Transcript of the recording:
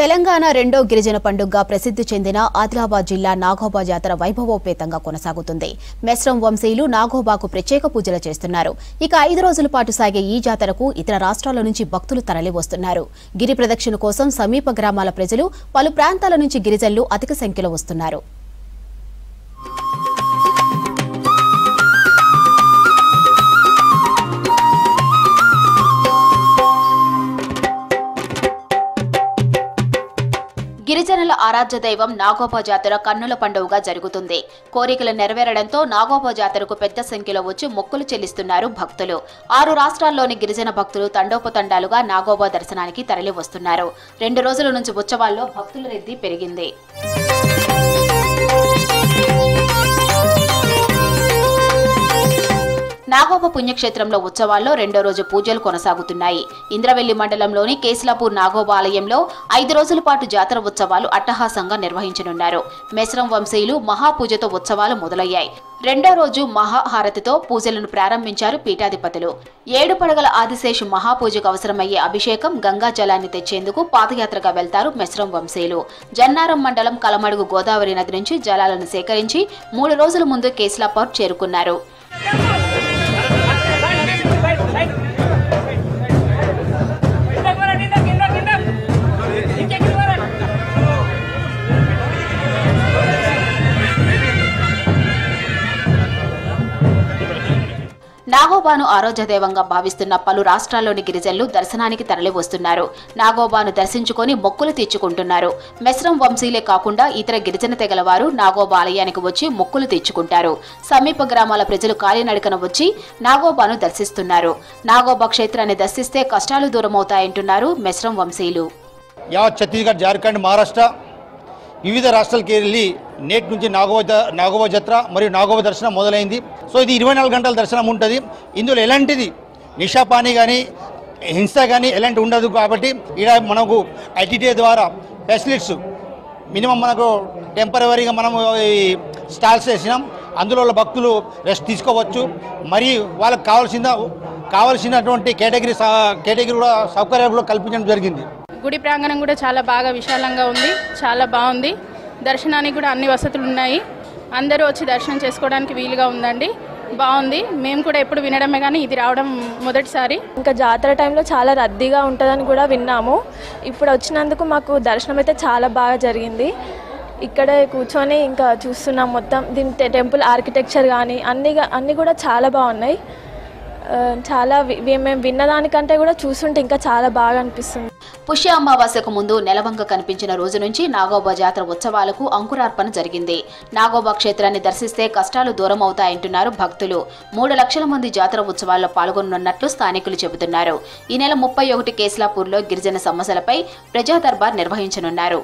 తెలంగాణ రెండో గిరిజన పండుగగా ప్రసిద్ధి చెందిన ఆదిలాబాద్ జిల్లా నాగోబా జాతర వైభవోపేతంగా కొనసాగుతుంది. మెస్రం వంశీయులు నాగోబాకు ప్రత్యేక పూజలు చేస్తున్నారు. ఇక 5 రోజుల పాటు సాగే ఈ జాతరకు ఇతర రాష్ట్రాల నుంచి భక్తులు తరలివస్తున్నారు. గిరి ప్రదక్షిణ కోసం సమీప గ్రామాల ప్రజలు, పలు ప్రాంతాల నుంచి గిరిజనులు అధిక సంఖ్యలో వస్తున్నారు. గిరిజనుల ఆరాధ్య దైవం నాగోబా జాతర కన్నుల పండుగగా జరుగుతుంది. కోరికలు నెరవేరడంతో నాగోబా జాతరకు పెద్ద సంఖ్యలో వచ్చి మొక్కులు చెల్లిస్తున్నారు భక్తులు. 6 రాష్ట్రాల్లోని గిరిజన భక్తులు తండోపతండాలుగా నాగోబా దర్శనానికి తరలి వస్తున్నారు. 2 రోజుల నుంచి ఉత్సవాల్లో భక్తుల రద్దీ పెరిగింది. నాగోబా పుణ్యక్షేత్రంలో ఉత్సవాల్లో 2వ రోజు పూజలు కొనసాగుతున్నాయి. ఇంద్రవెల్లి మండలంలోని కేస్లాపూర్ నాగోబా ఆలయంలో 5 రోజుల పాటు జాతర ఉత్సవాలు అట్టహాసంగా నిర్వహించనున్నారు. మెస్రం వంశీయులు మహాపూజతో ఉత్సవాలు మొదలయ్యాయి. 2వ రోజు మహాహారతితో పూజలను ప్రారంభించారు పీఠాధిపతులు. 7 పడగల ఆదిశేషు మహాపూజకు అవసరమయ్యే అభిషేకం, గంగా జలాన్ని తెచ్చేందుకు పాదయాత్రగా వెళ్తారు మెస్రం వంశీయులు. జన్నారం మండలం కలమడుగు గోదావరి నది నుంచి జలాలను సేకరించి 3 రోజుల ముందు కేస్లాపూర్ చేరుకున్నారు. నాగోబాను ఆరాధ్య దైవంగా భావిస్తున్న పలు రాష్ట్రాల్లోని గిరిజనులు దర్శనానికి తరలి వస్తున్నారు. నాగోబాను దర్శించుకొని మొక్కులు తీర్చుకుంటున్నారు. మెస్రం వంశీలే కాకుండా ఇతర గిరిజన తెగల వారు నాగోబా ఆలయానికి వచ్చి మొక్కులు తీర్చుకుంటారు. సమీప గ్రామాల ప్రజలు కాలినడకన వచ్చి నాగోబాను దర్శిస్తున్నారు. నాగోబా క్షేత్రాన్ని దర్శిస్తే కష్టాలు దూరమవుతాయంటున్నారు మెస్రం వంశీయులు. యావత్ ఛత్తీస్గఢ్, జార్ఖండ్, మహారాష్ట్ర వివిధ రాష్ట్రాలకి వెళ్ళి నేటి నుంచి నాగోబా జాతర మరియు నాగోబా దర్శనం మొదలైంది. సో ఇది 24 గంటల దర్శనం ఉంటుంది. ఇందులో ఎలాంటిది నిషాపాని కానీ హింస కానీ ఎలాంటి ఉండదు. కాబట్టి ఇక్కడ మనకు ఐటీటీ ద్వారా ఫెసిలిటీస్ మినిమం మనకు టెంపరవరీగా మనం స్టాల్స్ వేసినాం. అందులో భక్తులు రెస్ట్ తీసుకోవచ్చు. మరియు వాళ్ళకి కావాల్సినటువంటి కేటగిరీ కూడా సౌకర్యాలు కూడా కల్పించడం జరిగింది. గుడి ప్రాంగణం కూడా చాలా బాగా విశాలంగా ఉంది. చాలా బాగుంది. దర్శనానికి కూడా అన్ని వసతులు ఉన్నాయి. అందరూ వచ్చి దర్శనం చేసుకోవడానికి వీలుగా ఉందండి. బాగుంది. మేము కూడా ఎప్పుడు వినడమే కానీ ఇది రావడం మొదటిసారి. ఇంకా జాతర టైంలో చాలా రద్దీగా ఉంటుందని కూడా విన్నాము. ఇప్పుడు వచ్చినందుకు మాకు దర్శనం అయితే చాలా బాగా జరిగింది. ఇక్కడే కూర్చొని ఇంకా చూస్తున్నాం. మొత్తం దీని టెంపుల్ ఆర్కిటెక్చర్ కానీ అన్నీ కూడా చాలా బాగున్నాయి. చాలా మేము విన్నదానికంటే కూడా చూస్తుంటే ఇంకా చాలా బాగా అనిపిస్తుంది. పుష్య అమావాస్యకు ముందు నెలవంక కనిపించిన రోజు నుంచి నాగోబా జాతర ఉత్సవాలకు అంకురార్పణ జరిగింది. నాగోబా క్షేత్రాన్ని దర్శిస్తే కష్టాలు దూరం అవుతాయంటున్నారు భక్తులు. 3 లక్షల మంది జాతర ఉత్సవాల్లో పాల్గొనున్నట్లు స్థానికులు చెబుతున్నారు. ఈ నెల 31 కేస్లాపూర్లో గిరిజన సమస్యలపై ప్రజా దర్బార్ నిర్వహించనున్నారు.